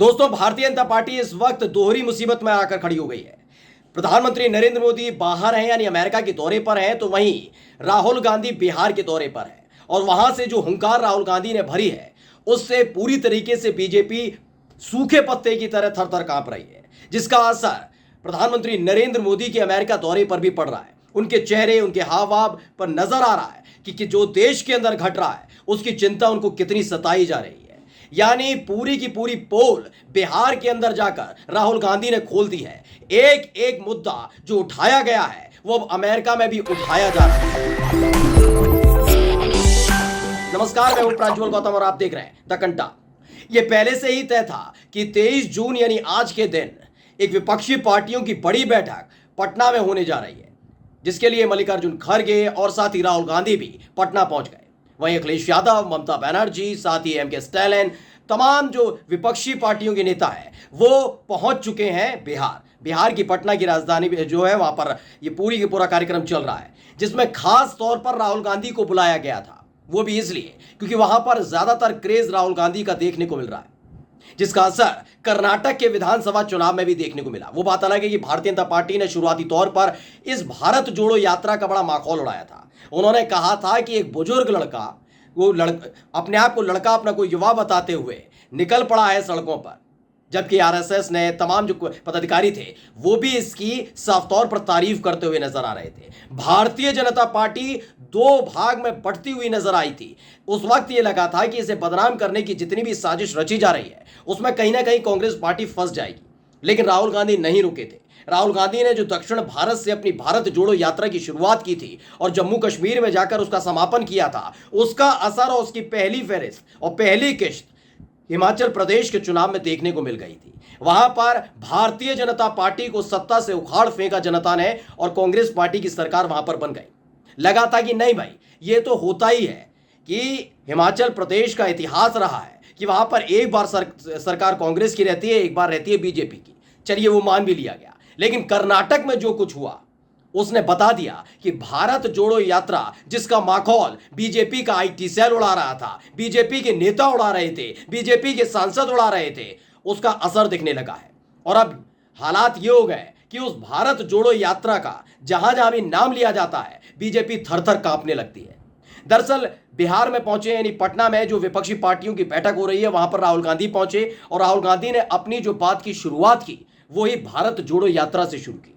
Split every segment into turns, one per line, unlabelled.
दोस्तों, भारतीय जनता पार्टी इस वक्त दोहरी मुसीबत में आकर खड़ी हो गई है। प्रधानमंत्री नरेंद्र मोदी बाहर हैं, यानी अमेरिका के दौरे पर हैं, तो वहीं राहुल गांधी बिहार के दौरे पर है और वहां से जो हुंकार राहुल गांधी ने भरी है उससे पूरी तरीके से बीजेपी सूखे पत्ते की तरह थर थर कांप रही है, जिसका असर प्रधानमंत्री नरेंद्र मोदी के अमेरिका दौरे पर भी पड़ रहा है। उनके चेहरे, उनके हाव भाव पर नजर आ रहा है कि जो देश के अंदर घट रहा है उसकी चिंता उनको कितनी सताई जा रही है। यानी पूरी की पूरी पोल बिहार के अंदर जाकर राहुल गांधी ने खोल दी है। एक एक मुद्दा जो उठाया गया है वो अब अमेरिका में भी उठाया जा रहा है। नमस्कार, मैं हूं प्रज्वल गौतम और आप देख रहे हैं द कंटा। ये पहले से ही तय था कि 23 जून यानी आज के दिन एक विपक्षी पार्टियों की बड़ी बैठक पटना में होने जा रही है, जिसके लिए मल्लिकार्जुन खड़गे और साथ ही राहुल गांधी भी पटना पहुंच गए। वहीं अखिलेश यादव, ममता बनर्जी, साथ ही एमके स्टैलिन, तमाम जो विपक्षी पार्टियों के नेता हैं वो पहुंच चुके हैं बिहार की पटना की राजधानी जो है वहां पर ये पूरी की पूरा कार्यक्रम चल रहा है, जिसमें खास तौर पर राहुल गांधी को बुलाया गया था। वो भी इसलिए क्योंकि वहां पर ज्यादातर क्रेज राहुल गांधी का देखने को मिल रहा है, जिसका असर कर्नाटक के विधानसभा चुनाव में भी देखने को मिला। वो बात अलग है कि भारतीय जनता पार्टी ने शुरुआती तौर पर इस भारत जोड़ो यात्रा का बड़ा माहौल उड़ाया था। उन्होंने कहा था कि एक बुजुर्ग लड़का अपने आप को लड़का अपना कोई युवा बताते हुए निकल पड़ा है सड़कों पर, जबकि आरएसएस ने तमाम जो पदाधिकारी थे वो भी इसकी साफ तौर पर तारीफ करते हुए नजर आ रहे थे। भारतीय जनता पार्टी दो भाग में बढ़ती हुई नजर आई थी। उस वक्त ये लगा था कि इसे बदनाम करने की जितनी भी साजिश रची जा रही है उसमें कहीं ना कहीं कांग्रेस पार्टी फंस जाएगी, लेकिन राहुल गांधी नहीं रुके थे। राहुल गांधी ने जो दक्षिण भारत से अपनी भारत जोड़ो यात्रा की शुरुआत की थी और जम्मू कश्मीर में जाकर उसका समापन किया था, उसका असर और उसकी पहली फहरिस्त और पहली किश्त हिमाचल प्रदेश के चुनाव में देखने को मिल गई थी। वहां पर भारतीय जनता पार्टी को सत्ता से उखाड़ फेंका जनता ने और कांग्रेस पार्टी की सरकार वहां पर बन गई। लगा था कि नहीं भाई, ये तो होता ही है कि हिमाचल प्रदेश का इतिहास रहा है कि वहां पर एक बार सरकार कांग्रेस की रहती है, एक बार रहती है बीजेपी की। चलिए, वो मान भी लिया गया। लेकिन कर्नाटक में जो कुछ हुआ उसने बता दिया कि भारत जोड़ो यात्रा, जिसका माहौल बीजेपी का आईटी सेल उड़ा रहा था, बीजेपी के नेता उड़ा रहे थे, बीजेपी के सांसद उड़ा रहे थे, उसका असर दिखने लगा है। और अब हालात ये हो गए कि उस भारत जोड़ो यात्रा का जहां जहां भी नाम लिया जाता है बीजेपी थर थर कांपने लगती है। दरअसल बिहार में पहुंचे, यानी पटना में जो विपक्षी पार्टियों की बैठक हो रही है वहां पर राहुल गांधी पहुंचे और राहुल गांधी ने अपनी जो बात की शुरुआत की वो ही भारत जोड़ो यात्रा से शुरू की।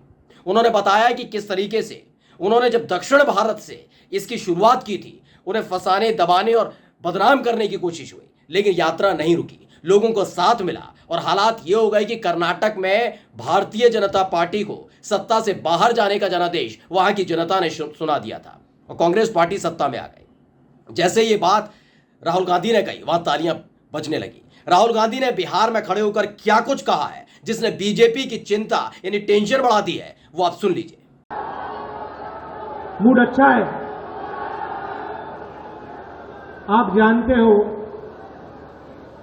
उन्होंने बताया कि किस तरीके से उन्होंने जब दक्षिण भारत से इसकी शुरुआत की थी, उन्हें फंसाने, दबाने और बदनाम करने की कोशिश हुई, लेकिन यात्रा नहीं रुकी, लोगों को साथ मिला और हालात ये हो गए कि कर्नाटक में भारतीय जनता पार्टी को सत्ता से बाहर जाने का जनादेश वहां की जनता ने सुना दिया था और कांग्रेस पार्टी सत्ता में आ गई। जैसे ये बात राहुल गांधी ने कही, वहां तालियां बजने लगी। राहुल गांधी ने बिहार में खड़े होकर क्या कुछ कहा है जिसने बीजेपी की चिंता यानी टेंशन बढ़ा दी है, वो आप सुन लीजिए।
मूड अच्छा है। आप जानते हो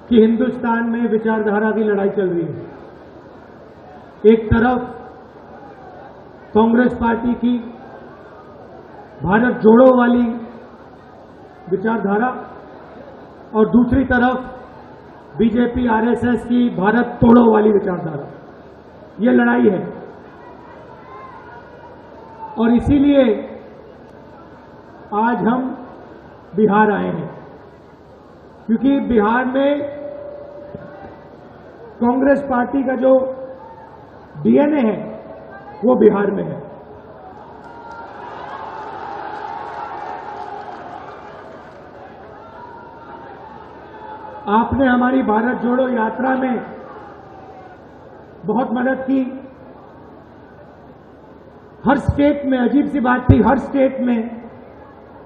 कि हिंदुस्तान में विचारधारा की लड़ाई चल रही है। एक तरफ कांग्रेस पार्टी की भारत जोड़ो वाली विचारधारा और दूसरी तरफ बीजेपी आरएसएस की भारत तोड़ो वाली विचारधारा। ये लड़ाई है और इसीलिए आज हम बिहार आए हैं, क्योंकि बिहार में कांग्रेस पार्टी का जो डीएनए है वो बिहार में है। आपने हमारी भारत जोड़ो यात्रा में बहुत मदद की। हर स्टेट में अजीब सी बात थी, हर स्टेट में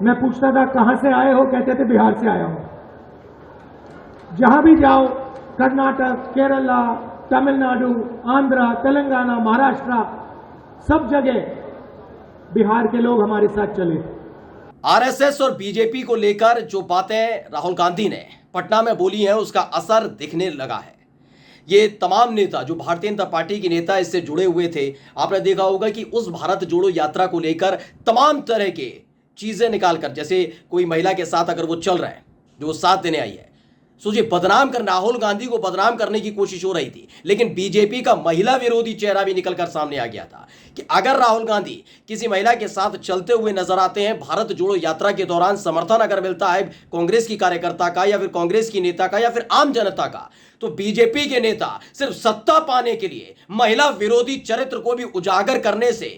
मैं पूछता था कहां से आए हो, कहते थे बिहार से आया हूं। जहां भी जाओ, कर्नाटक, केरला, तमिलनाडु, आंध्र, तेलंगाना, महाराष्ट्र, सब जगह बिहार के लोग हमारे साथ चले।
आरएसएस और बीजेपी को लेकर जो बातें राहुल गांधी ने पटना में बोली हैं उसका असर दिखने लगा है। ये तमाम नेता जो भारतीय जनता पार्टी के नेता इससे जुड़े हुए थे, आपने देखा होगा कि उस भारत जोड़ो यात्रा को लेकर तमाम तरह के चीजें निकालकर, जैसे कोई महिला के साथ अगर वो चल रहे हैं, जो साथ देने आई है, सोचिए, बदनाम कर राहुल गांधी को बदनाम करने की कोशिश हो रही थी, लेकिन बीजेपी का महिला विरोधी चेहरा भी निकलकर सामने आ गया था कि अगर राहुल गांधी किसी महिला के साथ चलते हुए नजर आते हैं, भारत जोड़ो यात्रा के दौरान समर्थन अगर मिलता है कांग्रेस की कार्यकर्ता का या फिर कांग्रेस की नेता का या फिर आम जनता का, तो बीजेपी के नेता सिर्फ सत्ता पाने के लिए महिला विरोधी चरित्र को भी उजागर करने से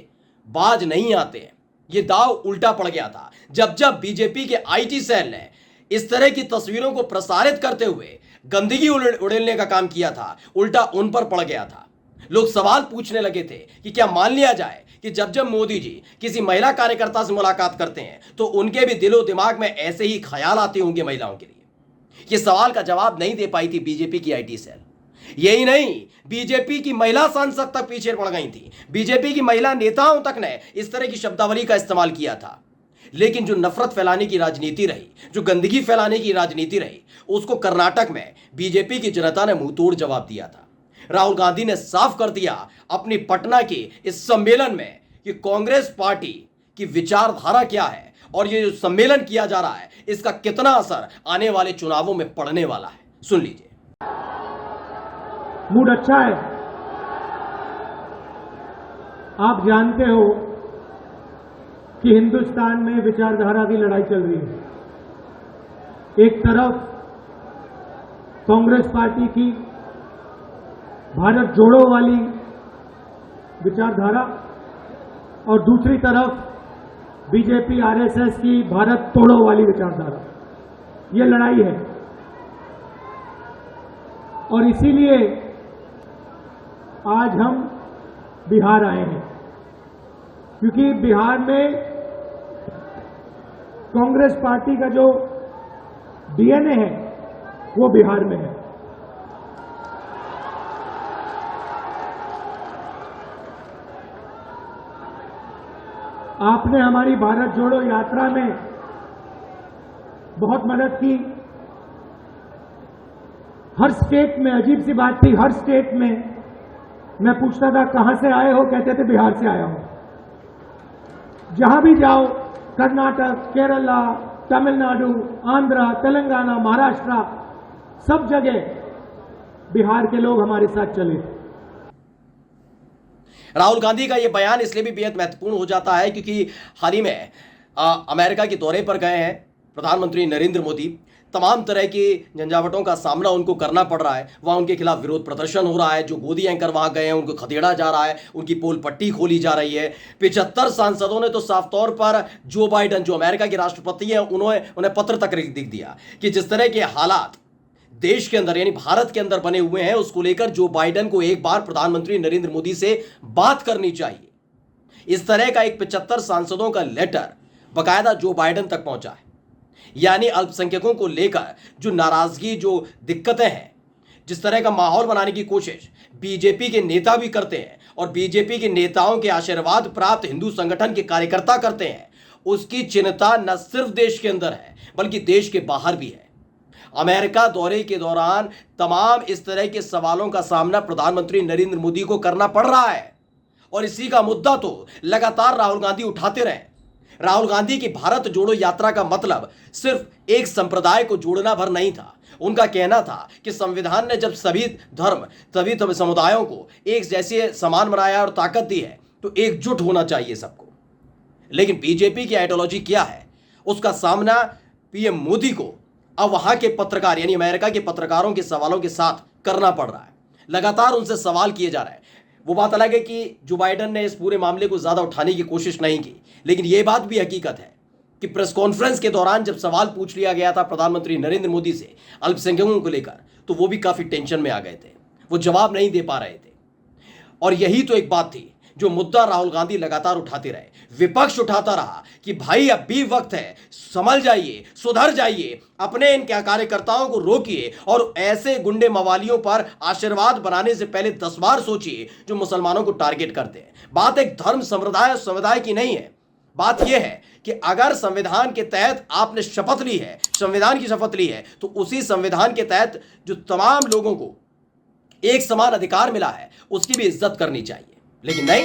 बाज नहीं आते हैं। यह दाव उल्टा पड़ गया था जब जब बीजेपी के आईटी सेल ने इस तरह की तस्वीरों को प्रसारित करते हुए गंदगी उड़ेलने का काम किया था, उल्टा उन पर पड़ गया था। लोग सवाल पूछने लगे थे कि क्या मान लिया जाए कि जब जब मोदी जी किसी महिला कार्यकर्ता से मुलाकात करते हैं तो उनके भी दिलो दिमाग में ऐसे ही ख्याल आते होंगे महिलाओं के लिए। यह सवाल का जवाब नहीं दे पाई थी बीजेपी की आईटी सेल। यही नहीं, बीजेपी की महिला सांसद तक पीछे पड़ गई थी, बीजेपी की महिला नेताओं तक ने इस तरह की शब्दावली का इस्तेमाल किया था। लेकिन जो नफरत फैलाने की राजनीति रही, जो गंदगी फैलाने की राजनीति रही, उसको कर्नाटक में बीजेपी की जनता ने मुंहतोड़ जवाब दिया था। राहुल गांधी ने साफ कर दिया अपनी पटना के इस सम्मेलन में कि कांग्रेस पार्टी की विचारधारा क्या है और ये जो सम्मेलन किया जा रहा है इसका कितना असर आने वाले चुनावों में पड़ने वाला है। सुन लीजिए।
मूड अच्छा है। आप जानते हो कि हिंदुस्तान में विचारधारा की लड़ाई चल रही है। एक तरफ कांग्रेस पार्टी की भारत जोड़ो वाली विचारधारा और दूसरी तरफ बीजेपी आरएसएस की भारत तोड़ो वाली विचारधारा। ये लड़ाई है और इसीलिए आज हम बिहार आए हैं, क्योंकि बिहार में कांग्रेस पार्टी का जो डीएनए है वो बिहार में है। आपने हमारी भारत जोड़ो यात्रा में बहुत मदद की। हर स्टेट में अजीब सी बात थी, हर स्टेट में मैं पूछता था कहां से आए हो, कहते थे बिहार से आया हूं। जहां भी जाओ, कर्नाटक, केरला, तमिलनाडु, आंध्र, तेलंगाना, महाराष्ट्र, सब जगह बिहार के लोग हमारे साथ चले।
राहुल गांधी का यह बयान इसलिए भी बेहद महत्वपूर्ण हो जाता है क्योंकि हाल ही में अमेरिका के दौरे पर गए हैं प्रधानमंत्री नरेंद्र मोदी। तमाम तरह की झंझावटों का सामना उनको करना पड़ रहा है। वहाँ उनके खिलाफ विरोध प्रदर्शन हो रहा है। जो गोदी एंकर वहाँ गए हैं उनको खदेड़ा जा रहा है, उनकी पोल पट्टी खोली जा रही है। 75 सांसदों ने तो साफ तौर पर जो बाइडन, जो अमेरिका के राष्ट्रपति हैं, उन्हें पत्र तक लिख दिया कि जिस तरह के हालात देश के अंदर यानी भारत के अंदर बने हुए हैं उसको लेकर जो बाइडन को एक बार प्रधानमंत्री नरेंद्र मोदी से बात करनी चाहिए। इस तरह का एक 75 सांसदों का लेटर बकायदा जो बाइडन तक पहुंचा है। यानी अल्पसंख्यकों को लेकर जो नाराजगी, जो दिक्कतें हैं, जिस तरह का माहौल बनाने की कोशिश बीजेपी के नेता भी करते हैं और बीजेपी के नेताओं के आशीर्वाद प्राप्त हिंदू संगठन के कार्यकर्ता करते हैं, उसकी चिंता न सिर्फ देश के अंदर है बल्कि देश के बाहर भी है। अमेरिका दौरे के दौरान तमाम इस तरह के सवालों का सामना प्रधानमंत्री नरेंद्र मोदी को करना पड़ रहा है और इसी का मुद्दा तो लगातार राहुल गांधी उठाते रहे। राहुल गांधी की भारत जोड़ो यात्रा का मतलब सिर्फ एक संप्रदाय को जोड़ना भर नहीं था। उनका कहना था कि संविधान ने जब सभी धर्म, सभी समुदायों को एक जैसे समान बनाया और ताकत दी है तो एकजुट होना चाहिए सबको। लेकिन बीजेपी की आइडियोलॉजी क्या है, उसका सामना पीएम मोदी को अब वहां के पत्रकार यानी अमेरिका के पत्रकारों के सवालों के साथ करना पड़ रहा है। लगातार उनसे सवाल किए जा रहे हैं। वो बात अलग है कि जो बाइडन ने इस पूरे मामले को ज्यादा उठाने की कोशिश नहीं की, लेकिन यह बात भी हकीकत है कि प्रेस कॉन्फ्रेंस के दौरान जब सवाल पूछ लिया गया था प्रधानमंत्री नरेंद्र मोदी से अल्पसंख्यकों को लेकर, तो वो भी काफी टेंशन में आ गए थे, वो जवाब नहीं दे पा रहे थे। और यही तो एक बात थी जो मुद्दा राहुल गांधी लगातार उठाते रहे, विपक्ष उठाता रहा कि भाई अब भी वक्त है, संभल जाइए, सुधर जाइए, अपने इन क्या कार्यकर्ताओं को रोकिए और ऐसे गुंडे मवालियों पर आशीर्वाद बनाने से पहले 10 बार सोचिए जो मुसलमानों को टारगेट करते हैं। बात एक धर्म समुदाय की नहीं है। बात यह है कि अगर संविधान के तहत आपने शपथ ली है, संविधान की शपथ ली है, तो उसी संविधान के तहत जो तमाम लोगों को एक समान अधिकार मिला है उसकी भी इज्जत करनी चाहिए। लेकिन नहीं,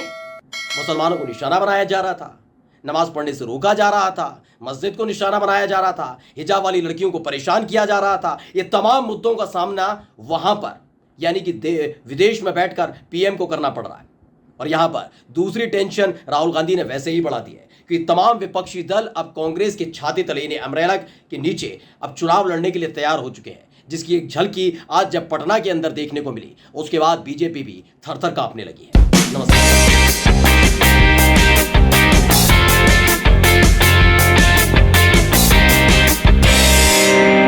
मुसलमानों को निशाना बनाया जा रहा था। नमाज पढ़ने से रोका जा रहा था, मस्जिद को निशाना बनाया जा रहा था, हिजाब वाली लड़कियों को परेशान किया जा रहा था। ये तमाम मुद्दों का सामना वहां पर यानी कि विदेश में बैठकर पीएम को करना पड़ रहा है। और यहां पर दूसरी टेंशन राहुल गांधी ने वैसे ही बढ़ा दी है कि तमाम विपक्षी दल अब कांग्रेस के छाती तले यानी अम्ब्रेला के नीचे अब चुनाव लड़ने के लिए तैयार हो चुके हैं, जिसकी एक झलकी आज जब पटना के अंदर देखने को मिली, उसके बाद बीजेपी भी थर थर कांपने लगी है। नमस्कार।